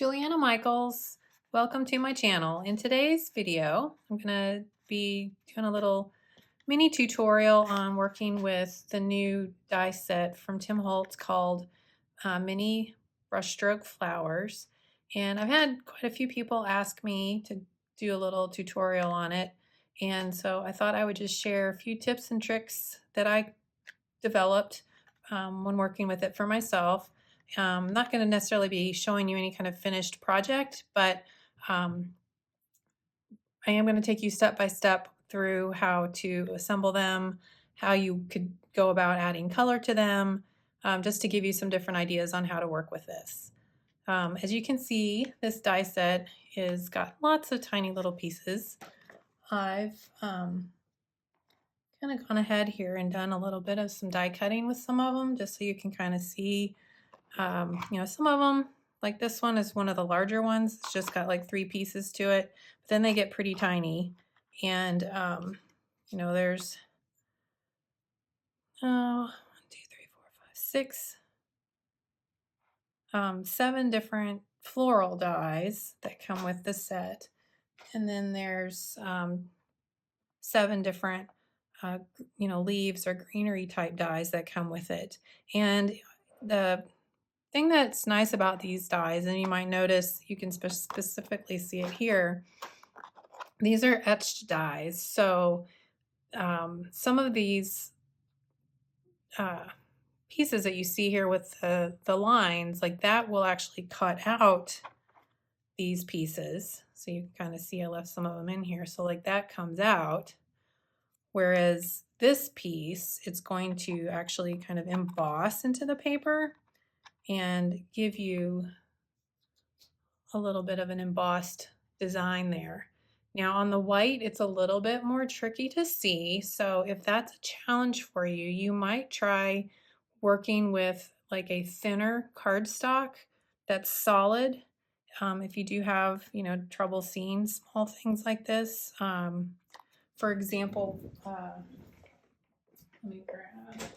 Juliana Michaels. Welcome to my channel. In today's video, I'm going to be doing a little mini tutorial on working with the new die set from Tim Holtz called Mini Brushstroke Flowers. And I've had quite a few people ask me to do a little tutorial on it. And so I thought I would just share a few tips and tricks that I developed when working with it for myself. I'm not going to necessarily be showing you any kind of finished project, but I am going to take you step by step through how to assemble them, how you could go about adding color to them, just to give you some different ideas on how to work with this. As you can see, this die set is got lots of tiny little pieces. I've kind of gone ahead here and done a little bit of some die cutting with some of them, just so you can kind of see. Some of them, like this one is one of the larger ones. It's just got like 3 pieces to it, but then they get pretty tiny. And, there's 1, 2, 3, 4, 5, 6, 7 different floral dies that come with the set. And then there's 7 different, leaves or greenery type dies that come with it. And the thing that's nice about these dies, and you might notice, you can specifically see it here, these are etched dies. So some of these pieces that you see here with the lines, like that will actually cut out these pieces. So you can kind of see I left some of them in here. So like that comes out. Whereas this piece, it's going to actually kind of emboss into the paper and give you a little bit of an embossed design there. Now on the white, it's a little bit more tricky to see. So if that's a challenge for you, you might try working with like a thinner cardstock that's solid. If you do have, trouble seeing small things like this. For example, let me grab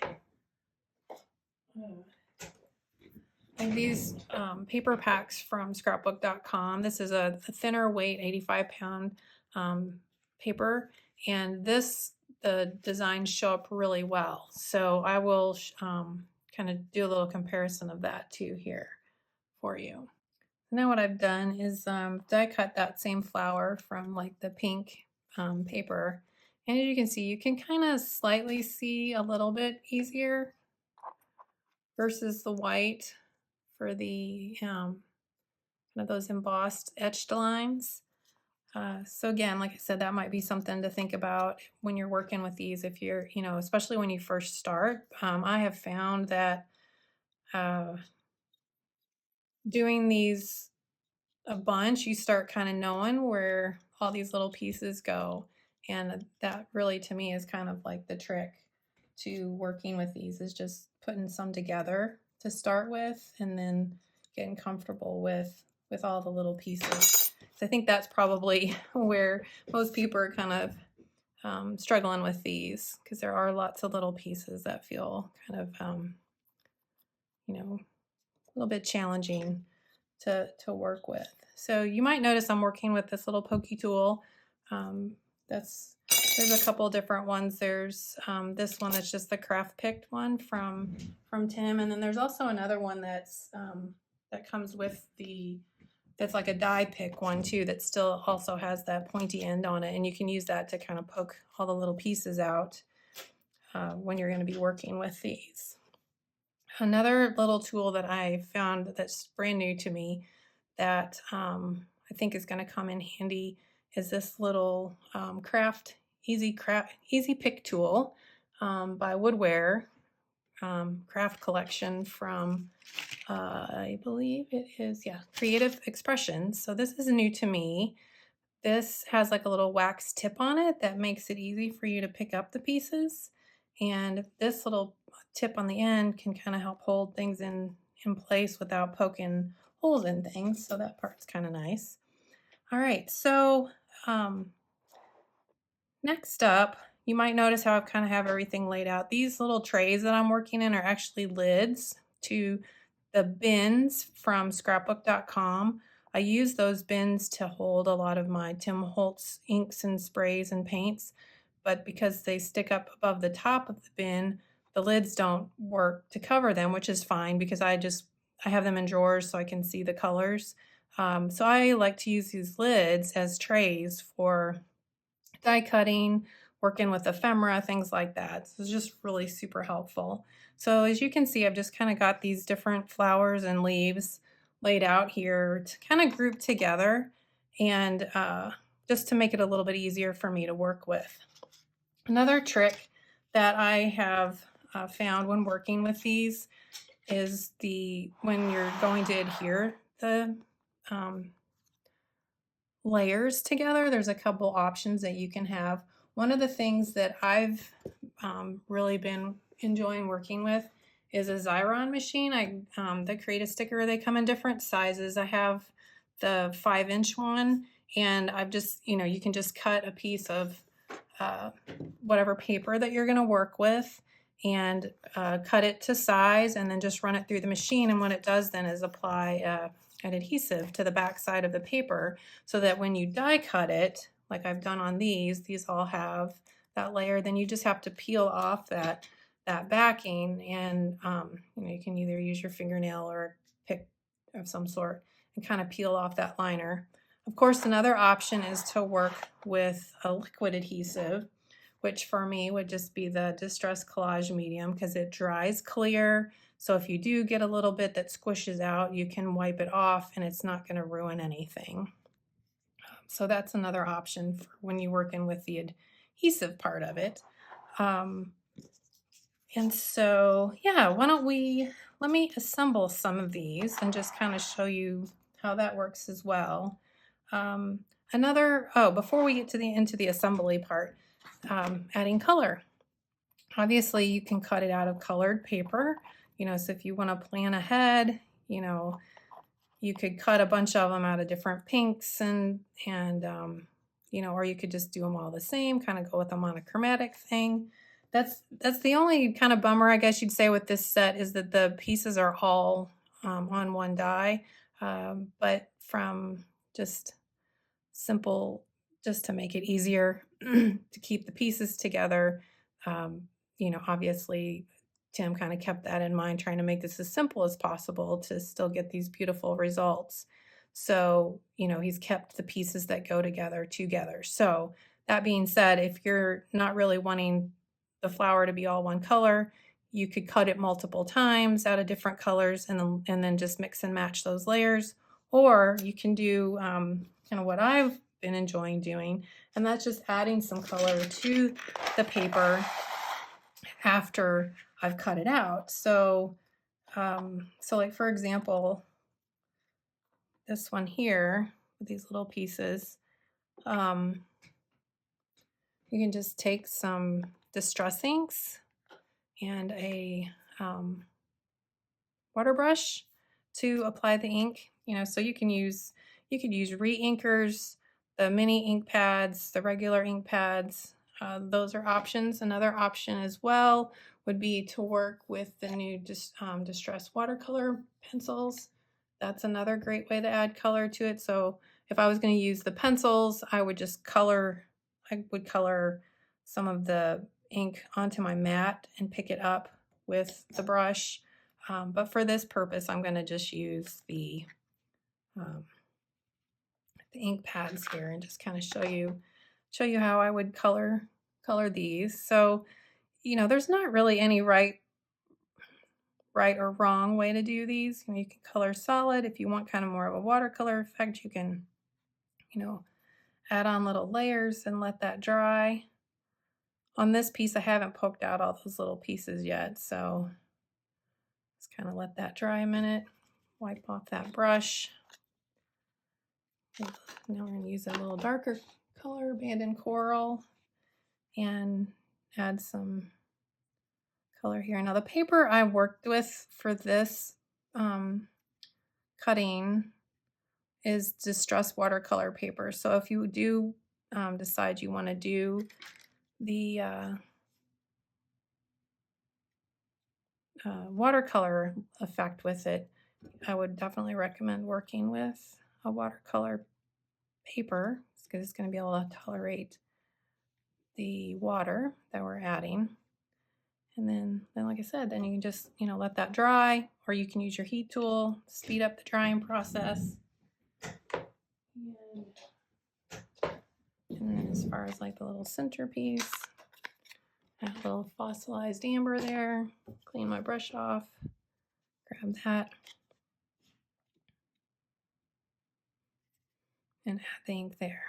like these paper packs from scrapbook.com. This is a thinner weight 85-pound paper, and the designs show up really well. So I will kind of do a little comparison of that too here for you. Now what I've done is die cut that same flower from like the pink paper, and as you can see, you can kind of slightly see a little bit easier versus the white for the kind of those embossed etched lines. So again, like I said, that might be something to think about when you're working with these, if you're, especially when you first start. I have found that doing these a bunch, you start kind of knowing where all these little pieces go. And that really, to me, is kind of like the trick to working with these, is just putting some together to start with and then getting comfortable with all the little pieces. So I think that's probably where most people are kind of struggling with these, because there are lots of little pieces that feel kind of, a little bit challenging to work with. So you might notice I'm working with this little pokey tool. There's a couple different ones. There's this one that's just the craft picked one from Tim, and then there's also another one that's that comes with that's like a die pick one too, that still also has that pointy end on it, and you can use that to kind of poke all the little pieces out when you're going to be working with these. Another little tool that I found that's brand new to me that I think is going to come in handy is this little EasyPick tool by Woodware craft collection from I believe it is, Creative Expressions. So this is new to me. This has like a little wax tip on it that makes it easy for you to pick up the pieces, and this little tip on the end can kind of help hold things in place without poking holes in things. So that part's kind of nice. All right, so next up, you might notice how I kind of have everything laid out. These little trays that I'm working in are actually lids to the bins from scrapbook.com. I use those bins to hold a lot of my Tim Holtz inks and sprays and paints, but because they stick up above the top of the bin, the lids don't work to cover them, which is fine because I have them in drawers so I can see the colors. So I like to use these lids as trays for die cutting, working with ephemera, things like that. So it's just really super helpful. So as you can see, I've just kind of got these different flowers and leaves laid out here to kind of group together and just to make it a little bit easier for me to work with. Another trick that I have found when working with these is when you're going to adhere the layers together, there's a couple options that you can have. One of the things that I've really been enjoying working with is a Xyron machine. The Create a Sticker, they come in different sizes. I have the 5-inch one, and I've just, you can just cut a piece of whatever paper that you're going to work with and cut it to size and then just run it through the machine. And what it does then is apply an adhesive to the back side of the paper so that when you die cut it, like I've done on these all have that layer. Then you just have to peel off that backing, and you can either use your fingernail or a pick of some sort and kind of peel off that liner. Of course, another option is to work with a liquid adhesive, which for me would just be the Distress Collage medium because it dries clear. So if you do get a little bit that squishes out, you can wipe it off and it's not going to ruin anything. So that's another option for when you're working with the adhesive part of it. And so, yeah, let me assemble some of these and just kind of show you how that works as well. Before we get into the assembly part, adding color. Obviously, you can cut it out of colored paper, so if you want to plan ahead, you could cut a bunch of them out of different pinks and or you could just do them all the same, kind of go with a monochromatic thing. That's the only kind of bummer, I guess you'd say, with this set is that the pieces are all on one die, but from just to make it easier to keep the pieces together, obviously Tim kind of kept that in mind, trying to make this as simple as possible to still get these beautiful results. So, he's kept the pieces that go together. So that being said, if you're not really wanting the flower to be all one color, you could cut it multiple times out of different colors and then just mix and match those layers. Or you can do kind of what I've been enjoying doing, and that's just adding some color to the paper after I've cut it out. So, like for example, this one here with these little pieces, you can just take some Distress inks and a water brush to apply the ink. So you could use re-inkers, the mini ink pads, the regular ink pads. Those are options. Another option as well would be to work with the new Distress watercolor pencils. That's another great way to add color to it. So if I was going to use the pencils, I would color some of the ink onto my mat and pick it up with the brush. But for this purpose, I'm going to just use the ink pads here and just kind of show you how I would color these. So, there's not really any right or wrong way to do these. You can color solid. If you want kind of more of a watercolor effect, you can, add on little layers and let that dry. On this piece, I haven't poked out all those little pieces yet, so just kind of let that dry a minute. Wipe off that brush. Now we're going to use a little darker color, Abandoned Coral, and add some color here. Now the paper I worked with for this cutting is Distress watercolor paper. So if you do decide you want to do the watercolor effect with it, I would definitely recommend working with a watercolor paper because it's going to be able to tolerate the water that we're adding. And then like I said, then you can just, let that dry, or you can use your heat tool to speed up the drying process. And then as far as like the little centerpiece, I have a little fossilized amber there. Clean my brush off, grab that, and add the ink there.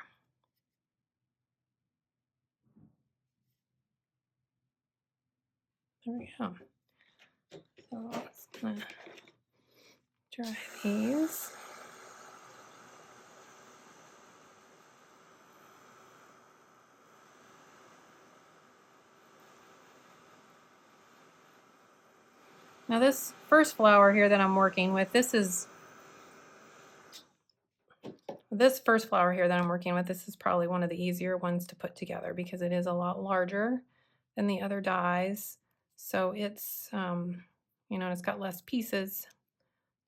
There we go. So I'm just gonna dry these. Now this first flower here that I'm working with, this is probably one of the easier ones to put together because it is a lot larger than the other dies. So it's, it's got less pieces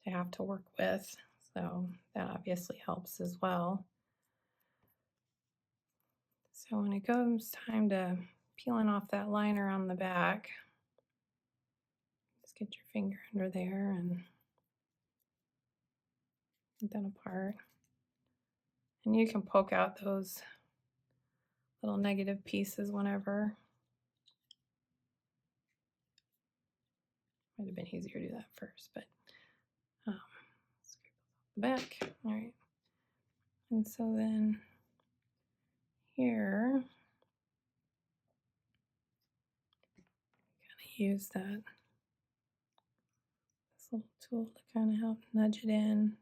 to have to work with. So that obviously helps as well. So when it comes time to peeling off that liner on the back, just get your finger under there and get that apart. And you can poke out those little negative pieces whenever. Might have been easier to do that first, but scrape the back. All right. And so then here, use this little tool to kind of help nudge it in.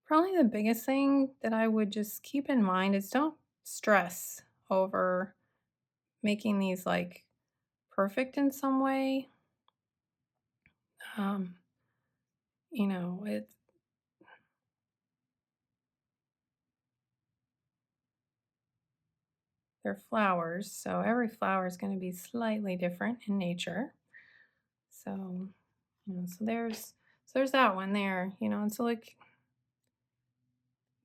Probably the biggest thing that I would just keep in mind is don't stress over making these like perfect in some way. They're flowers, so every flower is going to be slightly different in nature. So, so there's that one there, and so like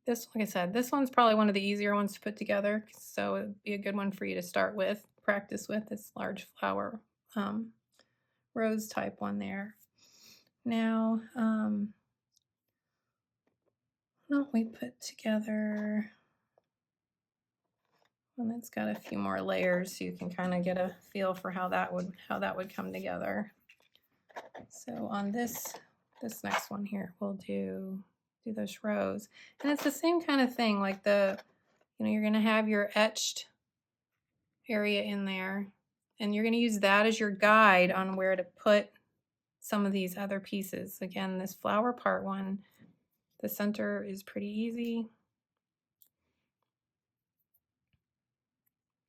this, like I said, this one's probably one of the easier ones to put together, so it'd be a good one for you to start with, practice with this large flower rose type one there. Now, we put together one that's got a few more layers so you can kind of get a feel for how that would come together. So on this next one here, we'll do this rose, and it's the same kind of thing. Like you're going to have your etched area in there, and you're going to use that as your guide on where to put some of these other pieces. Again, this flower part one, the center is pretty easy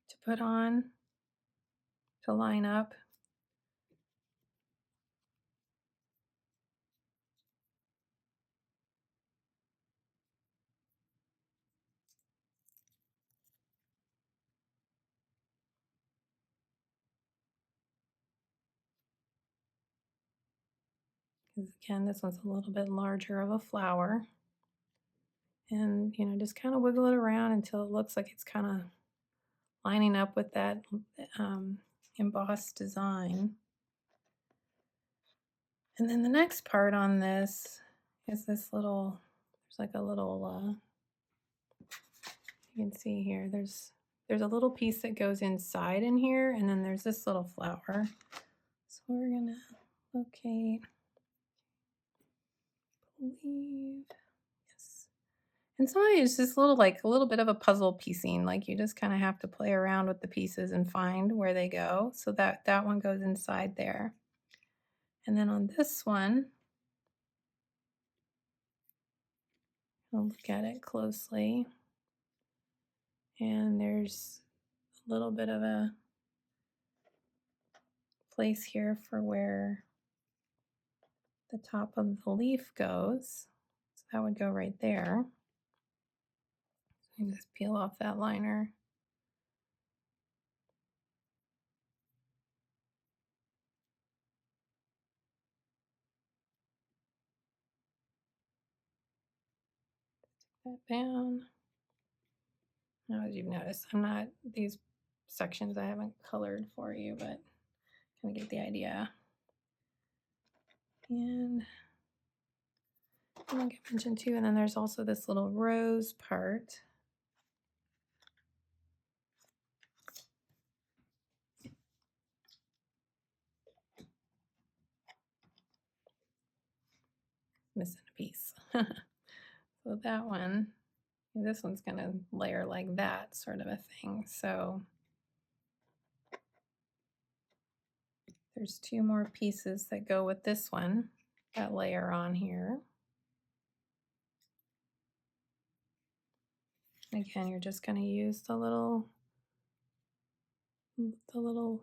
to put on, to line up. Because again, this one's a little bit larger of a flower. And, just kind of wiggle it around until it looks like it's kind of lining up with that embossed design. And then the next part on this is this little, there's like a little, you can see here, there's a little piece that goes inside in here, and then there's this little flower. So we're going to locate, yes. And sometimes it's just a little bit of a puzzle piecing, like you just kind of have to play around with the pieces and find where they go. So that one goes inside there. And then on this one, I'll look at it closely. And there's a little bit of a place here for where the top of the leaf goes. So that would go right there. And just peel off that liner. That down. Now, as you've noticed, I'm not, these sections I haven't colored for you, but kind of get the idea. And like I mentioned too, and then there's also this little rose part. Missing a piece. So that one, this one's going to layer like that sort of a thing. So there's two more pieces that go with this one that layer on here. Again, you're just going to use the little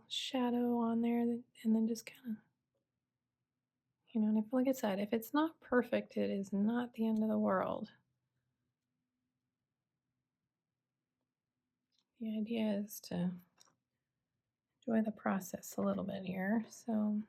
shadow on there, and then just kind of, you know, and if, like I said, if it's not perfect, it is not the end of the world. The idea is to enjoy the process a little bit here. So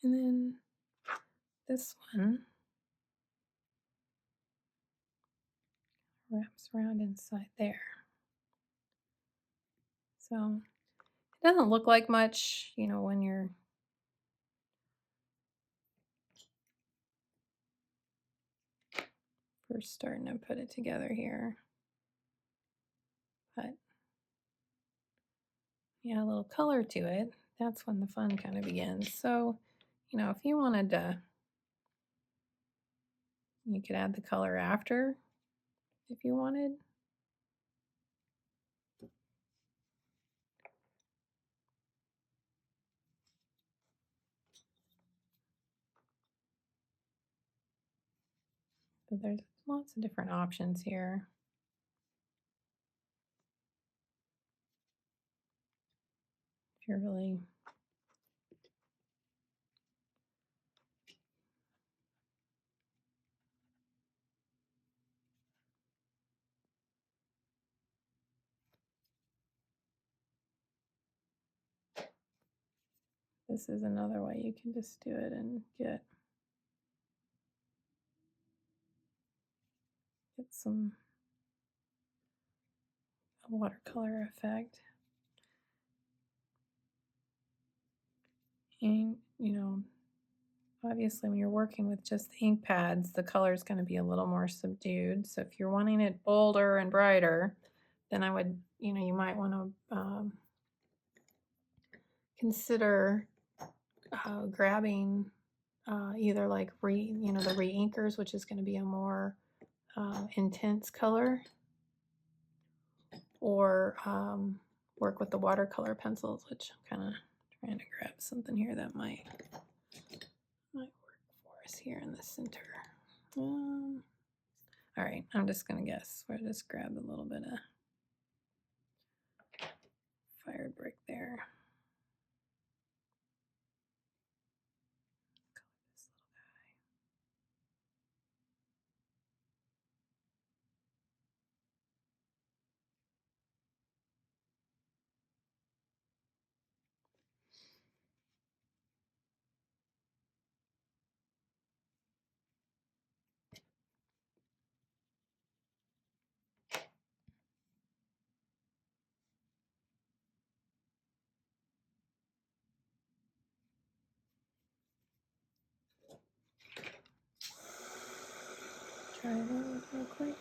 and then this one wraps around inside there. So it doesn't look like much, you know, when you're first starting to put it together here. But yeah, a little color to it. That's when the fun kind of begins. So, you know, if you wanted to, you could add the color after if you wanted. But there's lots of different options here. If you're really this is another way you can just do it and get some watercolor effect. And, you know, obviously when you're working with just the ink pads, the color is going to be a little more subdued. So if you're wanting it bolder and brighter, then I would, you know, you might want to consider grabbing either like the re-inkers, which is going to be a more intense color, or work with the watercolor pencils, which I'm kind of trying to grab something here that might work for us here in the center. All right, I'm just going to guess. We'll just grab a little bit of fired brick there. Try those real quick.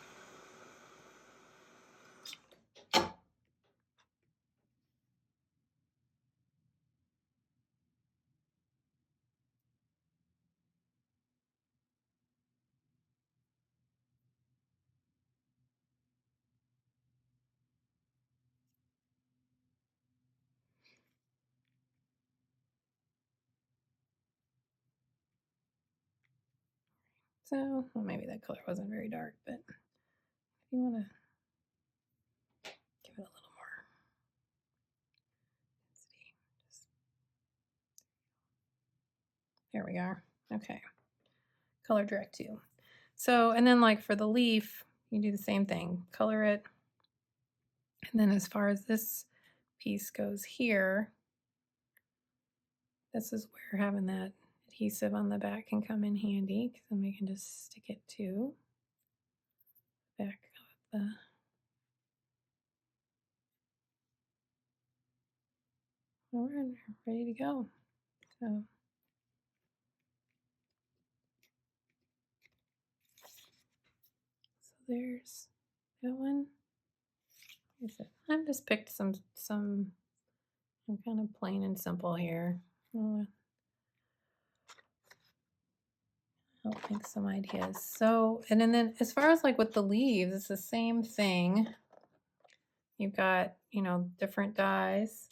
So, well, maybe that color wasn't very dark, but if you want to give it a little more density, there we are. Okay, color direct too. So, and then like for the leaf, you do the same thing, color it. And then as far as this piece goes here, this is where having that adhesive on the back can come in handy, because then we can just stick it to the back of the we're ready to go. So there's that one. I've just picked some I'm kind of plain and simple here. I'll think some ideas. So, and then as far as like with the leaves, it's the same thing. You've got, you know, different dies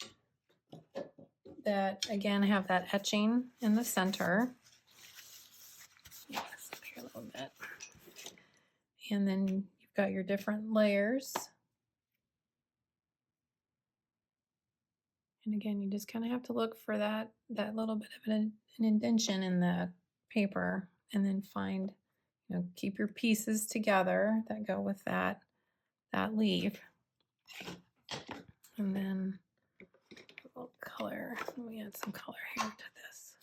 that again have that etching in the center. Yeah, this up here a little bit. And then you've got your different layers. And again, you just kind of have to look for that little bit of an indentation in the paper, and then find, you know, keep your pieces together that go with that leaf. And then a little color. Let me add some color here to this.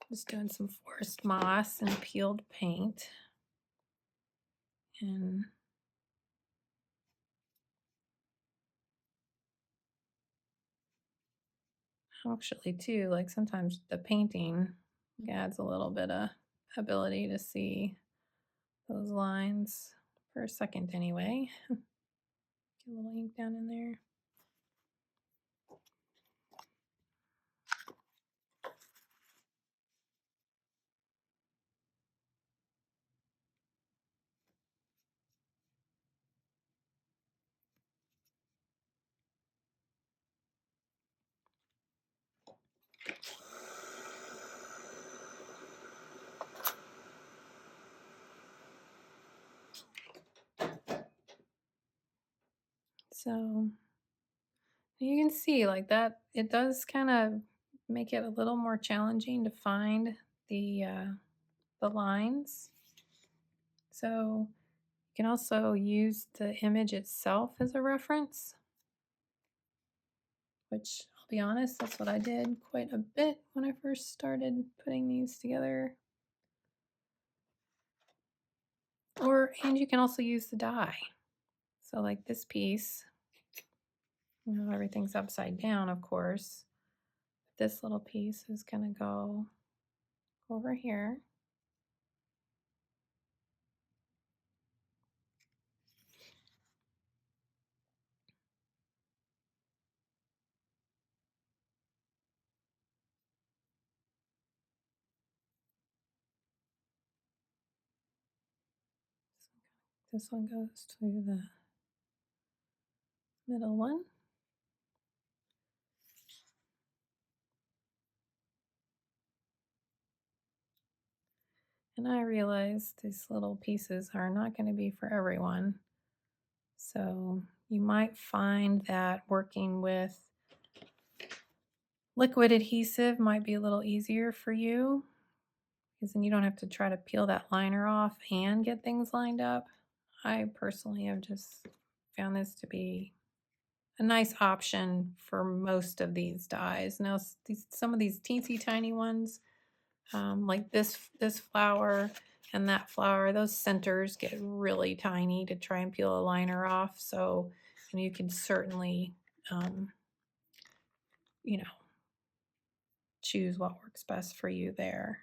Just doing some forest moss and peeled paint. And actually too, like sometimes the painting adds a little bit of ability to see those lines for a second anyway. Get a little ink down in there. So you can see like that, it does kind of make it a little more challenging to find the lines. So you can also use the image itself as a reference, which I'll be honest, that's what I did quite a bit when I first started putting these together. And you can also use the die. So like this piece, you know, everything's upside down, of course. This little piece is going to go over here. This one goes to the middle one. And I realize these little pieces are not going to be for everyone. So you might find that working with liquid adhesive might be a little easier for you, because then you don't have to try to peel that liner off and get things lined up. I personally have just found this to be a nice option for most of these dies. Now, some of these teensy tiny ones, like this flower and that flower, those centers get really tiny to try and peel a liner off. So you can certainly, you know, choose what works best for you there.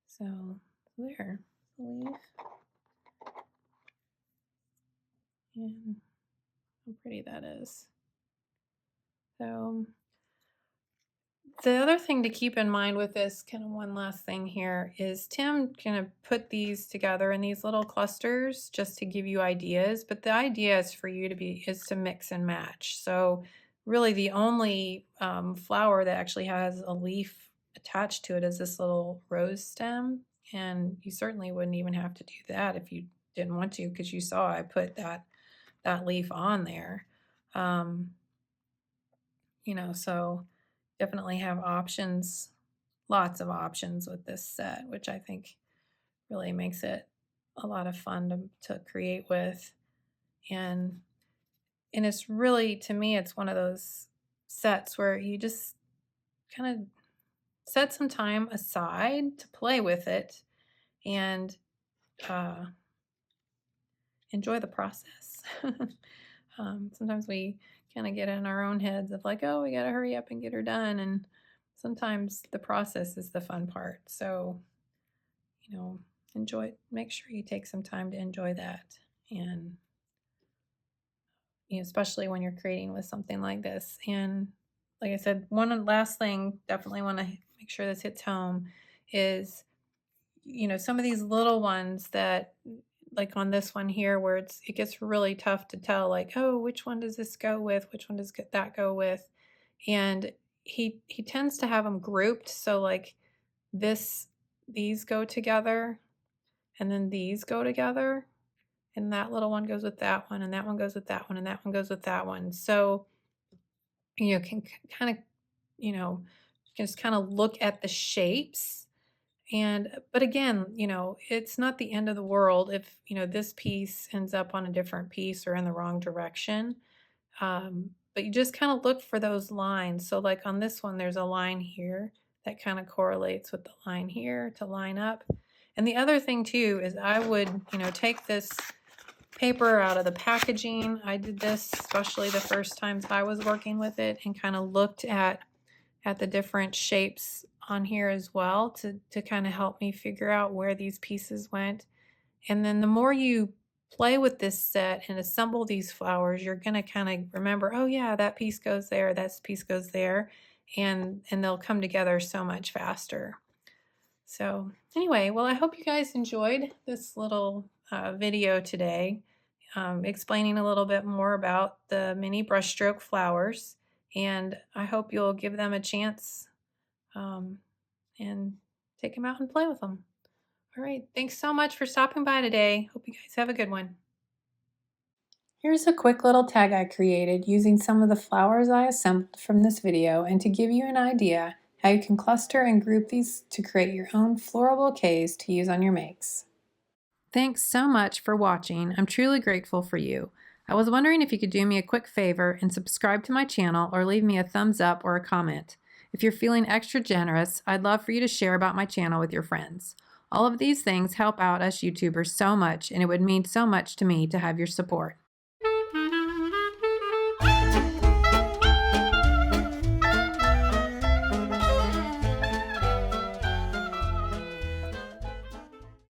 So there, the leaf. And how pretty that is. So the other thing to keep in mind with this, kind of one last thing here, is Tim kind of put these together in these little clusters just to give you ideas, but the idea is for you to mix and match. So really the only flower that actually has a leaf attached to it is this little rose stem, and you certainly wouldn't even have to do that if you didn't want to, because you saw I put that leaf on there. Um, so definitely have options, lots of options with this set, which I think really makes it a lot of fun to create with. And it's really, to me, it's one of those sets where you just kind of set some time aside to play with it and uh, enjoy the process. Sometimes we kind of get in our own heads of like, oh, we got to hurry up and get her done. And sometimes the process is the fun part. So, enjoy, make sure you take some time to enjoy that. And, especially when you're creating with something like this. And like I said, one last thing, definitely want to make sure this hits home is, some of these little ones that, like on this one here, where it gets really tough to tell, like, oh, which one does this go with? Which one does that go with? And he tends to have them grouped. So like these go together, and then these go together, and that little one goes with that one, and that one goes with that one, and that one goes with that one. So, can kind of, just kind of look at the shapes. But again, it's not the end of the world if, this piece ends up on a different piece or in the wrong direction. But you just kind of look for those lines. So like on this one, there's a line here that kind of correlates with the line here to line up. And the other thing too is I would, take this paper out of the packaging. I did this especially the first times I was working with it, and kind of looked at the different shapes on here as well to kind of help me figure out where these pieces went. And then the more you play with this set and assemble these flowers, you're going to kind of remember, oh yeah, that piece goes there, that piece goes there, and they'll come together so much faster. So anyway, well, I hope you guys enjoyed this little video today, explaining a little bit more about the mini brushstroke flowers, and I hope you'll give them a chance and take them out and play with them. All right, thanks so much for stopping by today. Hope you guys have a good one. Here's a quick little tag I created using some of the flowers I assembled from this video, and to give you an idea how you can cluster and group these to create your own floral bouquets to use on your makes. Thanks so much for watching. I'm truly grateful for you. I was wondering if you could do me a quick favor and subscribe to my channel or leave me a thumbs up or a comment. If you're feeling extra generous, I'd love for you to share about my channel with your friends. All of these things help out us YouTubers so much, and it would mean so much to me to have your support.